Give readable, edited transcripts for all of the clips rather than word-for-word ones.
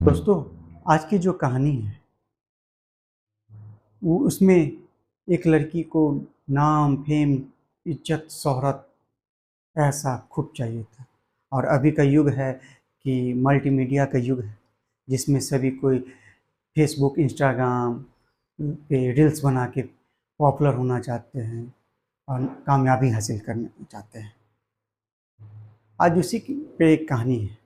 दोस्तों, आज की जो कहानी है वो उसमें एक लड़की को नाम, फेम, इज्जत, शोहरत ऐसा खूब चाहिए था। और अभी का युग है कि मल्टीमीडिया का युग है, जिसमें सभी कोई फेसबुक, इंस्टाग्राम पे रील्स बना के पॉपुलर होना चाहते हैं और कामयाबी हासिल करना चाहते हैं। आज उसी पे एक कहानी है।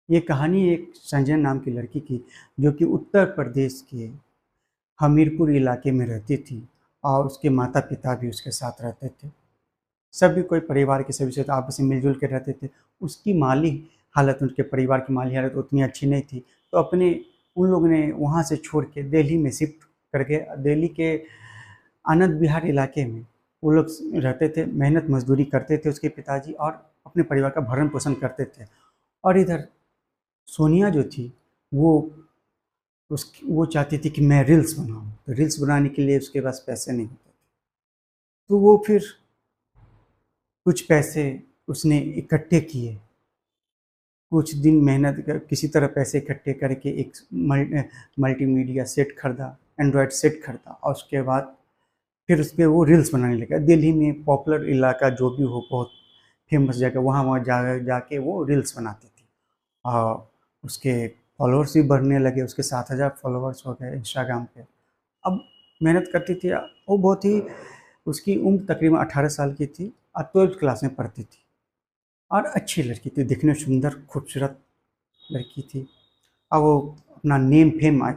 ये कहानी एक संजना नाम की लड़की की, जो कि उत्तर प्रदेश के हमीरपुर इलाके में रहती थी और उसके माता पिता भी उसके साथ रहते थे। सभी कोई परिवार के सभी सदस्य आपस में मिलजुल के रहते थे। उसकी माली हालत, उनके परिवार की माली हालत उतनी अच्छी नहीं थी, तो अपने उन लोगों ने वहाँ से छोड़ के दिल्ली में शिफ्ट करके दिल्ली के आनंद विहार इलाके में वो लोग रहते थे। मेहनत मजदूरी करते थे उसके पिताजी, और अपने परिवार का भरण पोषण करते थे। और इधर सोनिया जो थी, वो वो चाहती थी कि मैं रील्स बनाऊं, तो रील्स बनाने के लिए उसके पास पैसे नहीं होते थे। तो वो फिर कुछ पैसे उसने इकट्ठे किए। कुछ दिन मेहनत कर किसी तरह पैसे इकट्ठे करके एक मल्टीमीडिया सेट खरीदा, एंड्रॉयड सेट खरीदा, और उसके बाद फिर उस पर वो रील्स बनाने लगा। दिल्ली में पॉपुलर इलाका जो भी हो, बहुत फेमस जगह, वहाँ वहाँ जाके वो रील्स बनाती थी। और उसके फॉलोअर्स भी बढ़ने लगे, उसके 7,000 फॉलोअर्स हो गए इंस्टाग्राम पे। अब मेहनत करती थी वो बहुत ही। उसकी उम्र तकरीबन 18 साल की थी और 12th क्लास में पढ़ती थी, और अच्छी लड़की थी, दिखने में सुंदर खूबसूरत लड़की थी। और वो अपना नेम फेम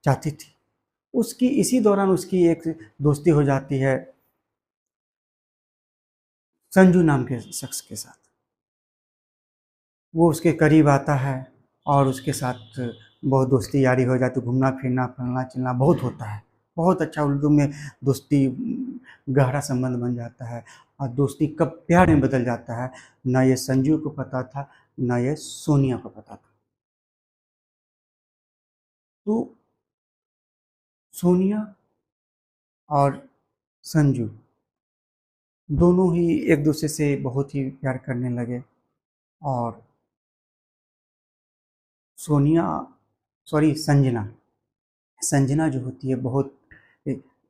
चाहती थी। उसकी इसी दौरान उसकी एक दोस्ती हो जाती है संजू नाम के शख्स के साथ। वो उसके करीब आता है और उसके साथ बहुत दोस्ती यारी हो जाती, घूमना फिरना फलना चिलना बहुत होता है। बहुत अच्छा उर्दू में दोस्ती, गहरा संबंध बन जाता है। और दोस्ती कब प्यार में बदल जाता है, ना ये संजू को पता था, ना ये सोनिया को पता था। तो सोनिया और संजू दोनों ही एक दूसरे से बहुत ही प्यार करने लगे। और सोनिया, सॉरी, संजना, संजना जो होती है बहुत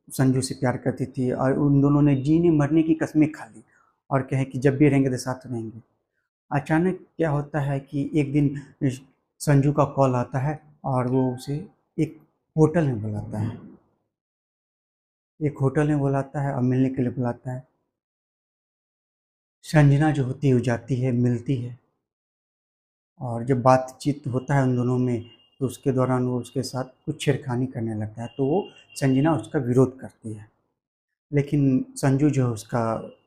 संजू से प्यार करती थी, और उन दोनों ने जीने मरने की कसमें खा ली और कहे कि जब भी रहेंगे तो साथ रहेंगे। अचानक क्या होता है कि एक दिन संजू का कॉल आता है और वो उसे एक होटल में बुलाता है। एक होटल में बुलाता है और मिलने के लिए बुलाता है। संजना जो होती है वो जाती है, मिलती है, और जब बातचीत होता है उन दोनों में, तो उसके दौरान वो उसके साथ कुछ छेड़खानी करने लगता है। तो वो संजना उसका विरोध करती है, लेकिन संजू जो है उसका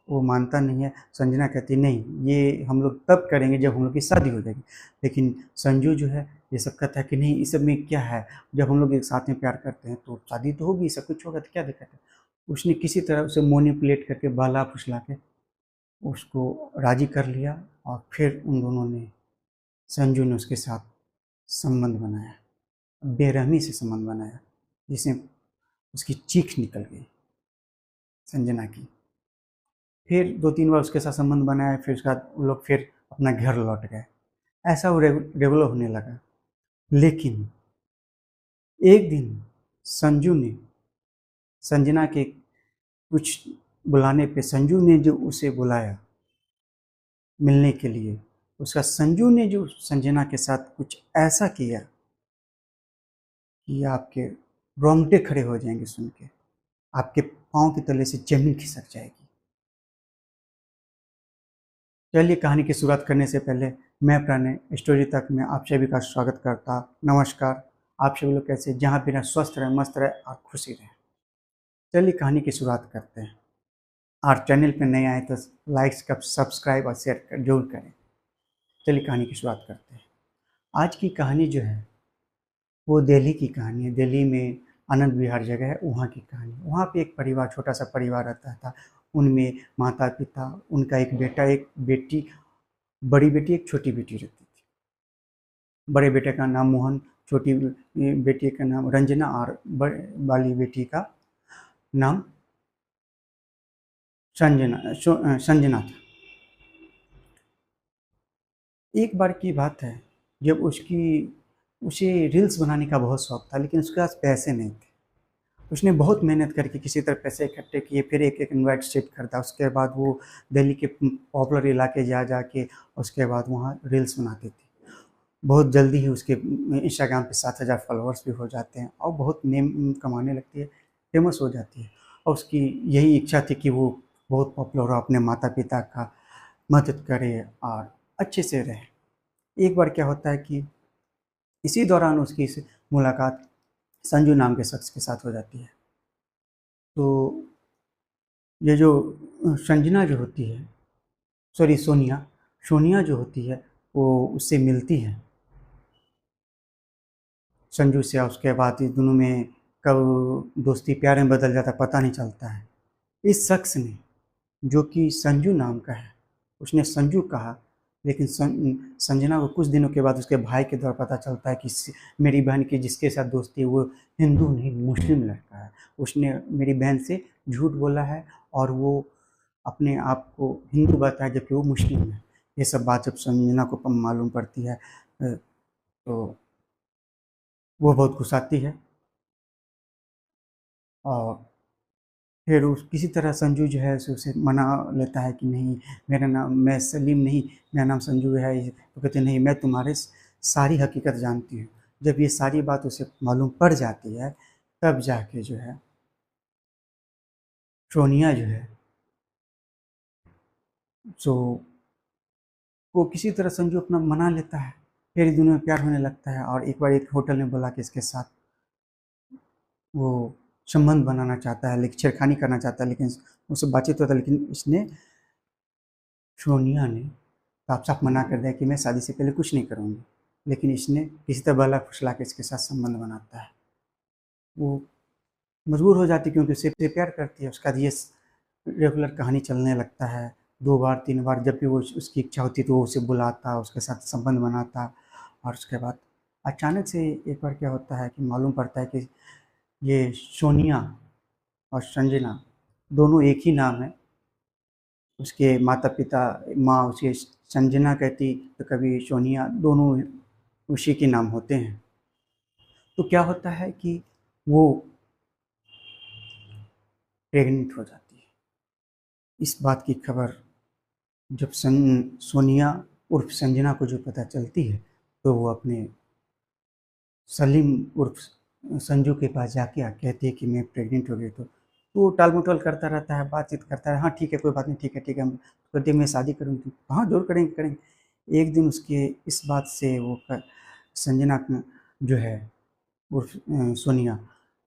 वो मानता नहीं है। संजना कहती नहीं, ये हम लोग तब करेंगे जब हम लोग की शादी हो जाएगी। लेकिन संजू जो है ये सब कहता है कि नहीं, इस सब में क्या है, जब हम लोग एक साथ में प्यार करते हैं तो शादी तो होगी, सब कुछ होगा, तो क्या दिक्कत है। उसने किसी तरह उसे मोनिपुलेट करके, बहला फुसला के उसको राजी कर लिया। और फिर उन दोनों ने, संजू ने उसके साथ संबंध बनाया, बेरहमी से संबंध बनाया, जिसमें उसकी चीख निकल गई संजना की। फिर 2-3 बार उसके साथ संबंध बनाया, फिर उसके बाद वो लोग फिर अपना घर लौट गए। ऐसा वो रेगुलर होने लगा। लेकिन एक दिन संजू ने, संजना के कुछ बुलाने पे संजू ने जो उसे बुलाया मिलने के लिए, उसका संजू ने जो संजना के साथ कुछ ऐसा किया कि आपके रोंगटे खड़े हो जाएंगे सुन के, आपके पाँव के तले से जमीन खिसक जाएगी। चलिए, कहानी की शुरुआत करने से पहले मैं अपने स्टोरी तक में आप सभी का स्वागत करता। नमस्कार। आप सभी लोग कैसे, जहाँ भी रहें स्वस्थ रहें, मस्त रहें और खुशी रहें। चलिए कहानी की शुरुआत करते हैं। और चैनल पर नए आए तो लाइक, सब्सक्राइब और शेयर जरूर करें। चलिए कहानी की शुरुआत करते हैं। आज की कहानी जो है वो दिल्ली की कहानी है। दिल्ली में आनंद विहार जगह है, वहाँ की कहानी। वहाँ पे एक परिवार, छोटा सा परिवार रहता था। उनमें माता पिता, उनका एक बेटा, एक बेटी, बड़ी बेटी, एक छोटी बेटी रहती थी। बड़े बेटे का नाम मोहन, छोटी बेटी का नाम रंजना, और बड़े वाली बेटी का नाम संजना था। एक बार की बात है, जब उसकी उसे रील्स बनाने का बहुत शौक था, लेकिन उसके पास पैसे नहीं थे। उसने बहुत मेहनत करके किसी तरह पैसे इकट्ठे किए, फिर एक-एक इनवाइट सेट खरीदा। उसके बाद वो दिल्ली के पॉपुलर इलाके जा के उसके बाद वहाँ रील्स बनाती थी। बहुत जल्दी ही उसके इंस्टाग्राम पे 7,000 फॉलोअर्स भी हो जाते हैं और बहुत नेम कमाने लगती है, फेमस हो जाती है। और उसकी यही इच्छा थी कि वो बहुत पॉपुलर हो, अपने माता-पिता का मदद करे और अच्छे से रहे। एक बार क्या होता है कि इसी दौरान उसकी मुलाकात संजू नाम के शख्स के साथ हो जाती है। तो ये जो संजना जो होती है, सॉरी सोनिया, सोनिया जो होती है वो उससे मिलती है संजू से, और उसके बाद इस दोनों में कब दोस्ती प्यार में बदल जाता है पता नहीं चलता है। इस शख्स ने, जो कि संजू नाम का है, उसने संजू कहा, लेकिन संजना को कुछ दिनों के बाद उसके भाई के द्वारा पता चलता है कि मेरी बहन की जिसके साथ दोस्ती है वो हिंदू नहीं मुस्लिम लड़का है। उसने मेरी बहन से झूठ बोला है और वो अपने आप को हिंदू बताया जबकि वो मुस्लिम है। ये सब बात जब संजना को मालूम पड़ती है तो वो बहुत गुस्साती है और फिर उस किसी तरह संजू जो है उसे मना लेता है कि नहीं, मेरा नाम, मैं सलीम नहीं, मेरा नाम संजू है। तो कहते नहीं, मैं तुम्हारे सारी हकीकत जानती हूँ। जब ये सारी बात उसे मालूम पड़ जाती है तब जाके जो है सोनिया जो है सो वो किसी तरह संजू अपना मना लेता है। फिर इन दोनों में प्यार होने लगता है और एक बार एक होटल में बुला के इसके साथ वो संबंध बनाना चाहता है, लेकिन छेड़खानी करना चाहता है, लेकिन उससे बातचीत होता है, लेकिन इसने, सोनिया ने साफ साफ मना कर दिया कि मैं शादी से पहले कुछ नहीं करूँगी। लेकिन इसने किसी तरह बहला फुसला के इसके साथ संबंध बनाता है। वो मजबूर हो जाती है क्योंकि उससे प्यार करती है। उसका ये रेगुलर कहानी चलने लगता है, 2 बार 3 बार जब भी वो उसकी इच्छा होती तो वो उसे बुलाता, उसके साथ संबंध बनाता। और उसके बाद अचानक से एक बार क्या होता है कि मालूम पड़ता है कि ये सोनिया और संजना दोनों एक ही नाम है। उसके माता पिता, माँ उसे संजना कहती तो कभी सोनिया, दोनों उसी के नाम होते हैं। तो क्या होता है कि वो प्रेग्नेंट हो जाती है। इस बात की खबर जब सोनिया उर्फ संजना को जो पता चलती है तो वो अपने सलीम उर्फ संजू के पास जाके कहती है कि मैं प्रेग्नेंट हो गई। तो वो टाल मटोल करता रहता है, बातचीत करता है, हाँ ठीक है कोई बात नहीं, ठीक है ठीक है, हम कहते मैं शादी करूँगी, हाँ जरूर करेंगे करेंगे। एक दिन उसके इस बात से वो संजना जो है उर्फ सोनिया,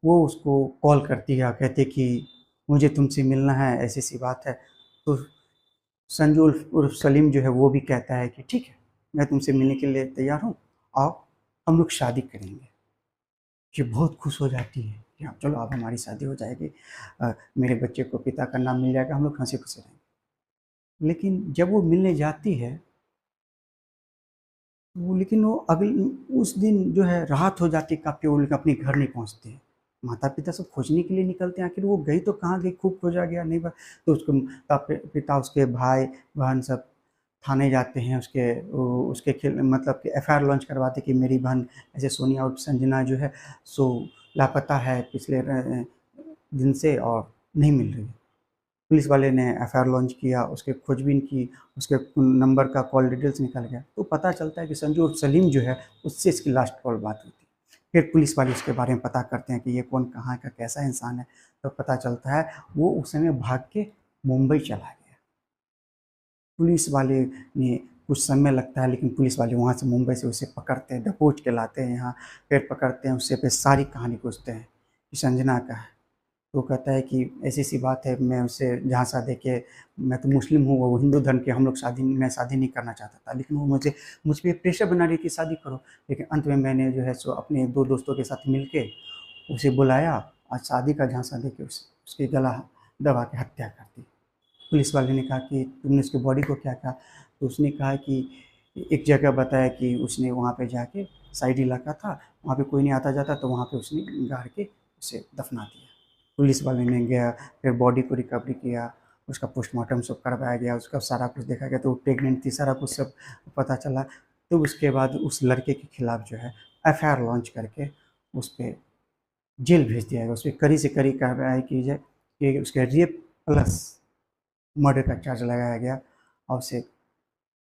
वो उसको कॉल करती है और कहती है कि मुझे तुमसे मिलना है, ऐसी सी बात है। तो संजू उर्फ उर्फ सलीम जो है वो भी कहता है कि ठीक है, मैं तुमसे मिलने के लिए तैयार हूँ, आओ हम लोग शादी करेंगे। ये बहुत खुश हो जाती है कि हाँ चलो अब हमारी शादी हो जाएगी, मेरे बच्चे को पिता का नाम मिल जाएगा, हम लोग हंसी खुशी रहेंगे। लेकिन जब वो मिलने जाती है वो, लेकिन वो अगले उस दिन जो है राहत हो जाती है काफ़ी, वो लोग अपने घर नहीं पहुँचते। माता पिता सब खोजने के लिए निकलते हैं, आखिर वो गई तो कहाँ गई, खूब खोजा गया नहीं तो उसको पिता, उसके भाई बहन सब थाने जाते हैं, उसके मतलब कि एफआईआर लॉन्च करवाते कि मेरी बहन ऐसे सोनिया और संजना जो है सो लापता है पिछले दिन से और नहीं मिल रही। पुलिस वाले ने एफआईआर लॉन्च किया, उसके खोजबीन की, उसके नंबर का कॉल डिटेल्स निकल गया तो पता चलता है कि संजू और सलीम जो है उससे इसकी लास्ट कॉल बात हुई थी। फिर पुलिस वाले उसके बारे में पता करते हैं कि ये कौन, कहाँ का, कैसा इंसान है। तो पता चलता है वो उस समय भाग के मुंबई चला गया। पुलिस वाले ने कुछ समय लगता है, लेकिन पुलिस वाले वहाँ से मुंबई से उसे पकड़ते हैं, दबोच के लाते हैं यहाँ। फिर पकड़ते हैं उससे, फिर सारी कहानी पूछते हैं कि संजना का है। तो कहता है कि ऐसी सी बात है, मैं उससे जहाँ शादी के, मैं तो मुस्लिम हूँ, वो हिंदू धर्म के, हम लोग शादी, मैं शादी नहीं करना चाहता था, लेकिन वो मुझ पर प्रेशर बना रही थी शादी करो। लेकिन अंत में मैंने जो है सो अपने 2 दोस्तों के साथ मिल के उसे बुलाया और शादी का झांसा दे के उसकी गला दबा के हत्या कर दी। पुलिस वाले ने कहा कि तुमने उसकी बॉडी को क्या कहा, तो उसने कहा कि एक जगह बताया कि उसने वहाँ पे जाके, साइड इलाका था, वहाँ पे कोई नहीं आता जाता, तो वहाँ पे उसने गाड़ के उसे दफना दिया। पुलिस वाले ने गया, फिर बॉडी को रिकवरी किया, उसका पोस्टमार्टम सब करवाया गया, उसका सारा कुछ देखा गया तो वो प्रेग्नेंट थी, सारा कुछ सब पता चला। तो उसके बाद उस लड़के के खिलाफ जो है एफआईआर लॉन्च करके उस पर जेल भेज दिया गया, उस पर कड़ी से कड़ी कार्रवाई की जाए कि उसके रेप प्लस मर्डर का चार्ज लगाया गया और उसे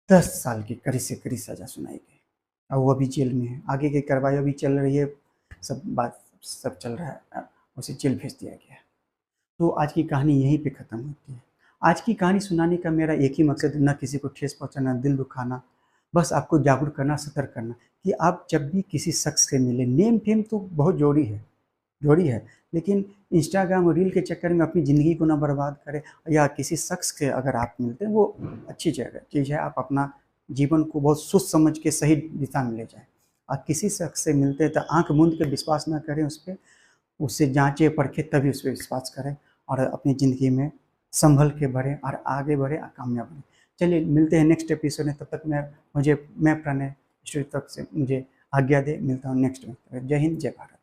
10 साल की कड़ी से कड़ी सज़ा सुनाई गई। और वो अभी जेल में है, आगे की कार्रवाई अभी चल रही है, सब चल रहा है, उसे जेल भेज दिया गया। तो आज की कहानी यहीं पे ख़त्म होती है। आज की कहानी सुनाने का मेरा एक ही मकसद है, ना किसी को ठेस पहुंचाना, दिल दुखाना, बस आपको जागरूक करना, सतर्क करना कि आप जब भी किसी शख्स से मिले, नेम फेम तो बहुत जोड़ी है, लेकिन इंस्टाग्राम और रील के चक्कर में अपनी ज़िंदगी को ना बर्बाद करें। या किसी शख्स से अगर आप मिलते हैं, वो अच्छी चीज़ है, आप अपना जीवन को बहुत सोच समझ के सही दिशा में ले जाएं। और किसी शख्स से मिलते हैं तो आंख मूंद के विश्वास ना करें उस पर, उससे जांचे परखे तभी उस पर विश्वास करें और अपनी ज़िंदगी में संभल के बढ़ें और आगे बढ़ें और कामयाब बनें। चलिए मिलते हैं नेक्स्ट एपिसोड में, तब तक मैं प्रणय स्टोरी तक से मुझे आज्ञा दे, मिलता हूँ नेक्स्ट में। जय हिंद, जय भारत।